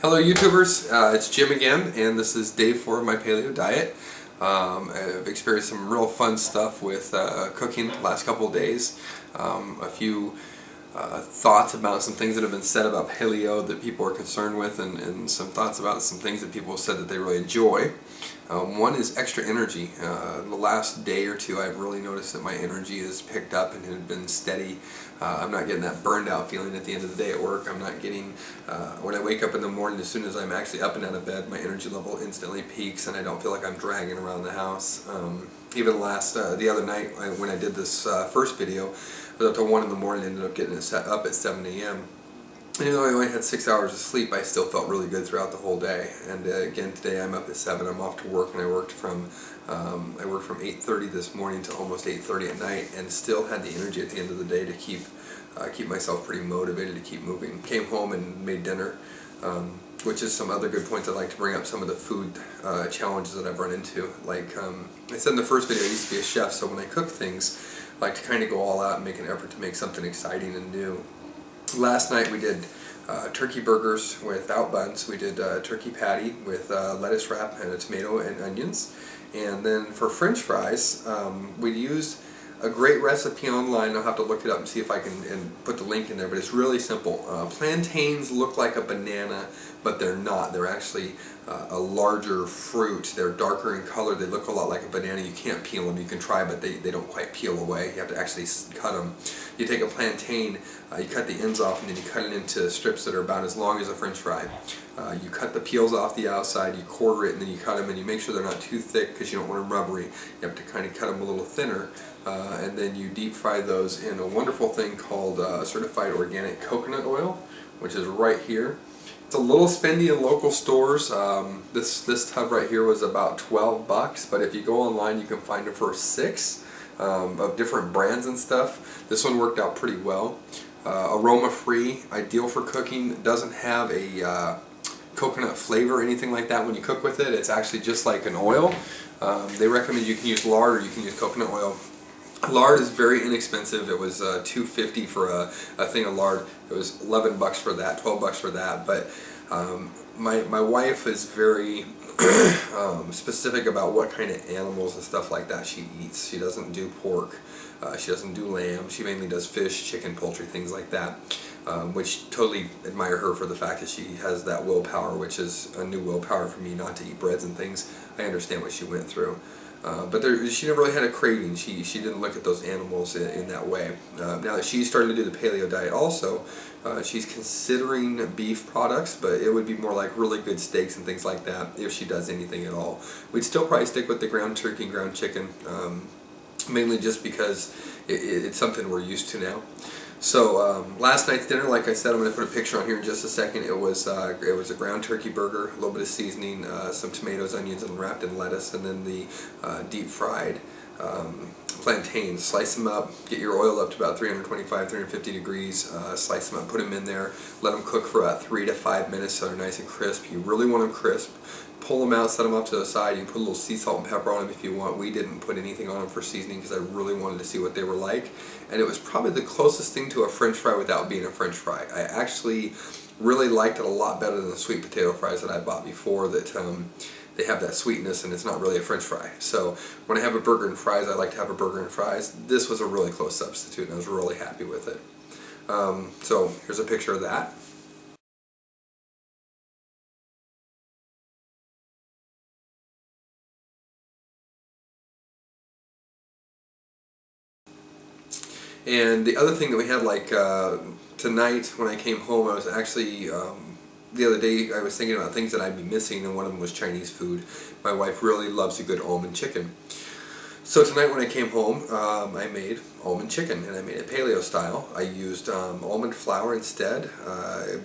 Hello YouTubers, it's Jim again, and this is day 4 of my paleo diet. I've experienced some real fun stuff with cooking the last couple of days. A few thoughts about some things that have been said about paleo that people are concerned with, and some thoughts about some things that people have said that they really enjoy. One is extra energy. The last day or two I've really noticed that my energy has picked up and had been steady. I'm not getting that burned out feeling at the end of the day at work. I'm not getting, when I wake up in the morning, as soon as I'm actually up and out of bed, my energy level instantly peaks and I don't feel like I'm dragging around the house. Even the other night when I did this first video, I was up till 1 in the morning and ended up getting it up at 7 a.m. Even though I only had 6 hours of sleep, I still felt really good throughout the whole day. And again, today I'm up at 7. I'm off to work, and I worked from 8:30 this morning to almost 8:30 at night, and still had the energy at the end of the day to keep myself pretty motivated to keep moving. Came home and made dinner, which is some other good points. I'd like to bring up some of the food challenges that I've run into. Like I said in the first video, I used to be a chef, so when I cook things, I like to kind of go all out and make an effort to make something exciting and new. Last night we did turkey burgers without buns. We did a turkey patty with lettuce wrap and a tomato and onions. And then for French fries, we used a great recipe online. I'll have to look it up and see if I can put the link in there, but it's really simple. Plantains look like a banana, but they're not. They're actually a larger fruit. They're darker in color. They look a lot like a banana. You can't peel them. You can try, but they don't quite peel away. You have to actually cut them. You take a plantain, you cut the ends off, and then you cut it into strips that are about as long as a French fry. You cut the peels off the outside, you quarter it, and then you cut them, and you make sure they're not too thick because you don't want them rubbery. You have to kind of cut them a little thinner, and then you deep fry those in a wonderful thing called certified organic coconut oil, which is right here. It's a little spendy in local stores. This tub right here was about $12, but if you go online you can find it for $6 of different brands and stuff. This one worked out pretty well. Aroma free, ideal for cooking. It doesn't have a coconut flavor or anything like that when you cook with it. It's actually just like an oil. They recommend you can use lard or you can use coconut oil. Lard is very inexpensive. It was $2.50 for a thing of lard. It was $11 for that, $12 for that. But my wife is very specific about what kind of animals and stuff like that she eats. She doesn't do pork. She doesn't do lamb. She mainly does fish, chicken, poultry, things like that. Which totally admire her for the fact that she has that willpower, which is a new willpower for me not to eat breads and things. I understand what she went through. But she never really had a craving. She didn't look at those animals in that way. Now that she's starting to do the paleo diet also, she's considering beef products, but it would be more like really good steaks and things like that if she does anything at all. We'd still probably stick with the ground turkey and ground chicken, mainly just because it's something we're used to now. So last night's dinner, like I said, I'm going to put a picture on here in just a second. It was a ground turkey burger, a little bit of seasoning, some tomatoes, onions, and wrapped in lettuce, and then the deep fried plantains. Slice them up, get your oil up to about 325, 350 degrees, slice them up, put them in there, let them cook for about 3 to 5 minutes so they're nice and crisp. You really want them crisp. Pull them out, set them off to the side. You can put a little sea salt and pepper on them if you want. We didn't put anything on them for seasoning because I really wanted to see what they were like. And it was probably the closest thing to a French fry without being a French fry. I actually really liked it a lot better than the sweet potato fries that I bought before that they have that sweetness and it's not really a French fry. So when I have a burger and fries, I like to have a burger and fries. This was a really close substitute and I was really happy with it. So here's a picture of that. And the other thing that we had, like tonight when I came home, I was actually, the other day I was thinking about things that I'd be missing, and one of them was Chinese food. My wife really loves a good almond chicken. So tonight when I came home, I made almond chicken, and I made it paleo style. I used almond flour instead,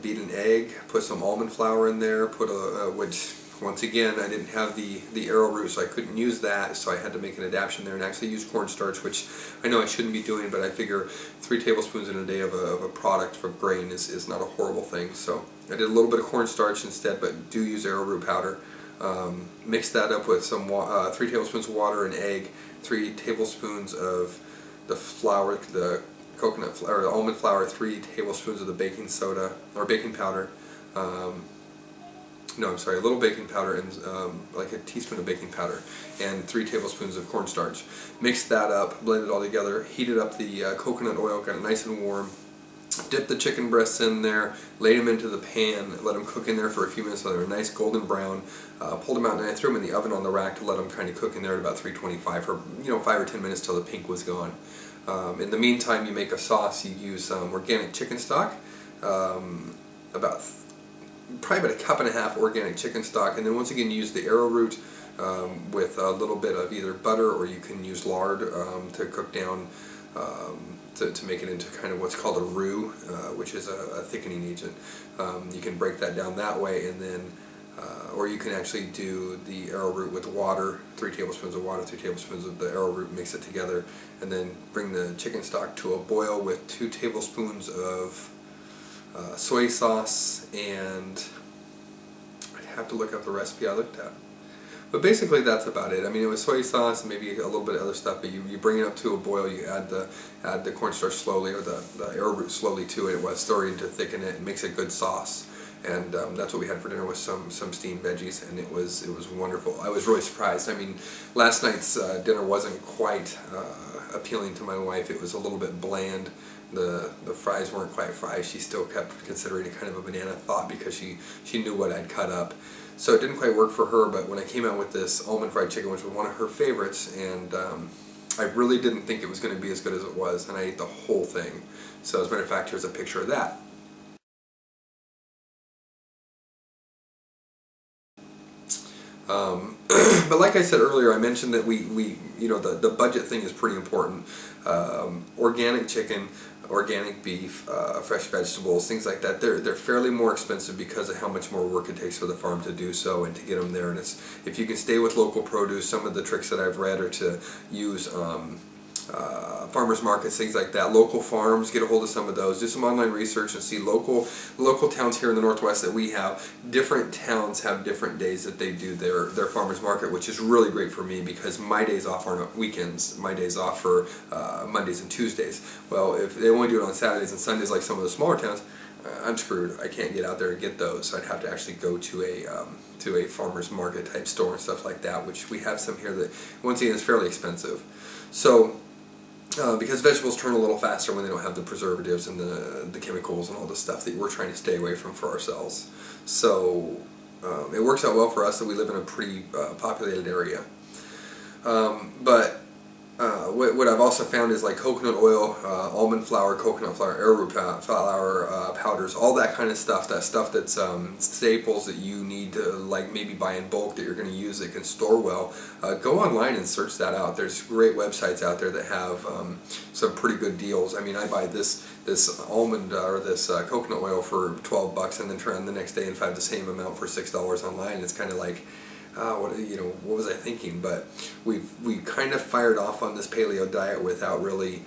beat an egg, put some almond flour in there, which once again I didn't have the arrowroot, so I couldn't use that, so I had to make an adaptation there and actually use cornstarch, which I know I shouldn't be doing, but I figure 3 tablespoons in a day of a product for grain is not a horrible thing. So I did a little bit of cornstarch instead, but do use arrowroot powder. Mix that up with some 3 tablespoons of water, an egg, 3 tablespoons of the flour, the coconut flour, the almond flour, 3 tablespoons of the baking soda or baking powder, no, I'm sorry, a little baking powder and like a teaspoon of baking powder and 3 tablespoons of cornstarch. Mix that up, blend it all together, heated up the coconut oil, got it nice and warm. Dip the chicken breasts in there, laid them into the pan, let them cook in there for a few minutes so they were nice golden brown. Pulled them out and I threw them in the oven on the rack to let them kind of cook in there at about 325 for 5 or 10 minutes till the pink was gone. In the meantime, you make a sauce. You use organic chicken stock, probably about a cup and a half organic chicken stock, and then once again use the arrowroot with a little bit of either butter or you can use lard to cook down. To make it into kind of what's called a roux, which is a thickening agent. You can break that down that way, and then, or you can actually do the arrowroot with water, 3 tablespoons of water, 3 tablespoons of the arrowroot, mix it together, and then bring the chicken stock to a boil with 2 tablespoons of soy sauce, and I'd have to look up the recipe I looked at. But basically that's about it. I mean, it was soy sauce and maybe a little bit of other stuff, but you bring it up to a boil, you add the cornstarch slowly, or the arrowroot slowly to it while stirring to thicken it and makes a good sauce. And that's what we had for dinner with some steamed veggies, and it was wonderful. I was really surprised. I mean, last night's dinner wasn't quite appealing to my wife. It was a little bit bland. The fries weren't quite fries. She still kept considering it kind of a banana thought because she knew what I'd cut up. So it didn't quite work for her, but when I came out with this almond fried chicken, which was one of her favorites, and I really didn't think it was going to be as good as it was, and I ate the whole thing. So as a matter of fact, here's a picture of that. But like I said earlier, I mentioned that we the budget thing is pretty important. Organic chicken, organic beef, fresh vegetables, things like that, they're fairly more expensive because of how much more work it takes for the farm to do so and to get them there. And if you can stay with local produce, some of the tricks that I've read are to use farmers markets, things like that. Local farms, get a hold of some of those. Do some online research and see local towns here in the Northwest that we have. Different towns have different days that they do their farmers market, which is really great for me because my days off aren't weekends. My days off are Mondays and Tuesdays. Well, if they only do it on Saturdays and Sundays like some of the smaller towns, I'm screwed. I can't get out there and get those. I'd have to actually go to a farmers market type store and stuff like that, which we have some here that once again is fairly expensive. So because vegetables turn a little faster when they don't have the preservatives and the chemicals and all the stuff that we're trying to stay away from for ourselves. So it works out well for us that we live in a pretty populated area. But what I've also found is like coconut oil, almond flour, coconut flour, arrowroot flour, powders, all that kind of stuff, that stuff that's staples that you need to like maybe buy in bulk that you're going to use that can store well. Go online and search that out. There's great websites out there that have some pretty good deals. I mean, I buy this almond or this coconut oil for $12 and then try on the next day and find the same amount for $6 online. It's kind of like, what was I thinking? But we kind of fired off on this paleo diet without really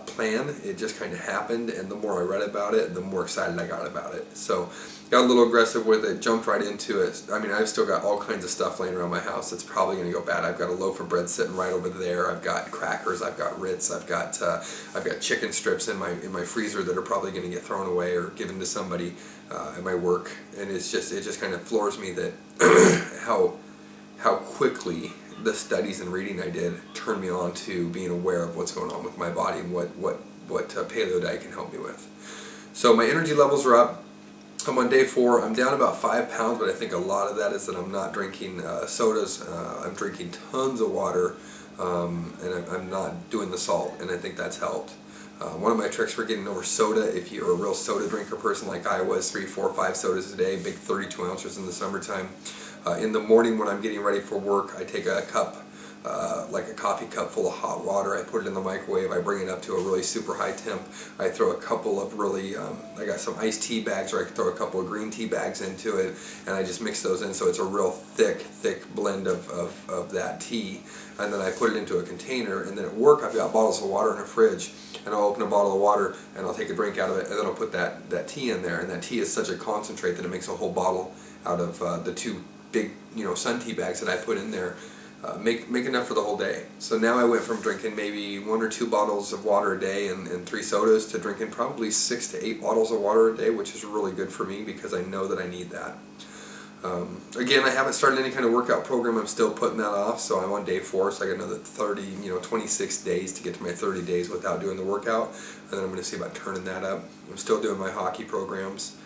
plan. It just kind of happened, and the more I read about it, the more excited I got about it. So got a little aggressive with it, jumped right into it. I mean, I've still got all kinds of stuff laying around my house that's probably going to go bad. I've got a loaf of bread sitting right over there. I've got crackers. I've got Ritz. I've got chicken strips in my freezer that are probably going to get thrown away or given to somebody at my work. And it just kind of floors me that how quickly the studies and reading I did turned me on to being aware of what's going on with my body and what paleo diet can help me with. So my energy levels are up. I'm on day 4. I'm down about 5 pounds, but I think a lot of that is that I'm not drinking sodas. I'm drinking tons of water, and I'm not doing the salt, and I think that's helped. One of my tricks for getting over soda, if you're a real soda drinker person like I was, 3, 4, 5 sodas a day, big 32 ounces in the summertime. In the morning when I'm getting ready for work, I take a cup, like a coffee cup full of hot water. I put it in the microwave. I bring it up to a really super high temp. I throw a couple of really, I got some iced tea bags, or I throw a couple of green tea bags into it, and I just mix those in so it's a real thick blend of that tea. And then I put it into a container, and then at work I've got bottles of water in a fridge, and I'll open a bottle of water and I'll take a drink out of it, and then I'll put that tea in there, and that tea is such a concentrate that it makes a whole bottle out of the 2 big sun tea bags that I put in there. Make enough for the whole day. So now I went from drinking maybe 1 or 2 bottles of water a day and 3 sodas to drinking probably 6 to 8 bottles of water a day, which is really good for me because I know that I need that. Again, I haven't started any kind of workout program. I'm still putting that off, so I'm on day 4, so I got another 26 days to get to my 30 days without doing the workout, and then I'm going to see about turning that up. I'm still doing my hockey programs.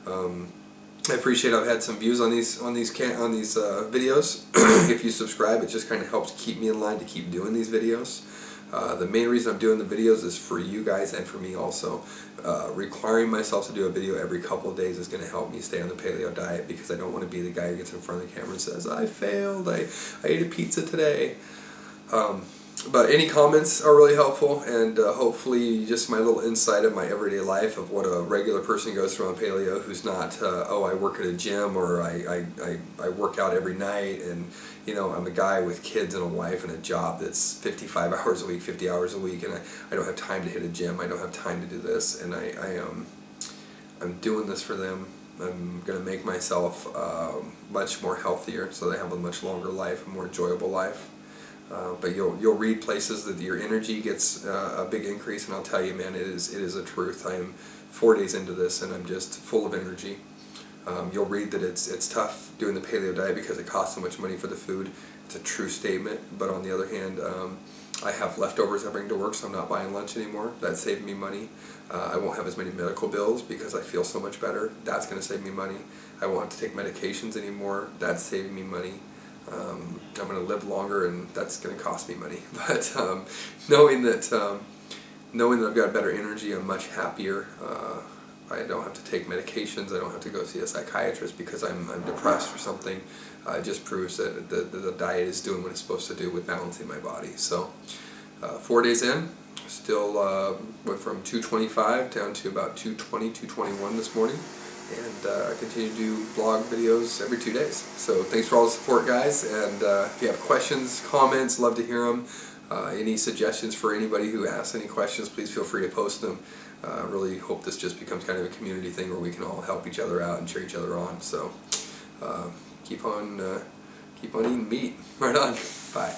I appreciate I've had some views on these videos. If you subscribe, it just kind of helps keep me in line to keep doing these videos. The main reason I'm doing the videos is for you guys and for me also. Requiring myself to do a video every couple of days is going to help me stay on the paleo diet, because I don't want to be the guy who gets in front of the camera and says, I failed, I ate a pizza today. But any comments are really helpful, and hopefully just my little insight of my everyday life of what a regular person goes through on paleo, who's not, oh, I work at a gym, or I work out every night, and I'm a guy with kids and a wife and a job that's 55 hours a week, 50 hours a week, and I don't have time to hit a gym, I don't have time to do this, and I'm doing this for them. I'm going to make myself much more healthier so they have a much longer life, a more enjoyable life. But you'll read places that your energy gets a big increase, and I'll tell you, man, it is a truth. I am 4 days into this, and I'm just full of energy. You'll read that it's tough doing the paleo diet because it costs so much money for the food. It's a true statement. But on the other hand, I have leftovers I bring to work, so I'm not buying lunch anymore. That saved me money. I won't have as many medical bills because I feel so much better. That's going to save me money. I won't have to take medications anymore. That's saving me money. I'm going to live longer, and that's going to cost me money. But knowing that I've got better energy, I'm much happier. I don't have to take medications. I don't have to go see a psychiatrist because I'm depressed or something. It just proves that the diet is doing what it's supposed to do with balancing my body. So 4 days in, still went from 225 down to about 220, 221 this morning. And I continue to do blog videos every 2 days. So thanks for all the support, guys. And if you have questions, comments, love to hear them. Any suggestions for anybody who asks any questions, please feel free to post them. I really hope this just becomes kind of a community thing where we can all help each other out and cheer each other on. So keep on eating meat. Right on. Bye.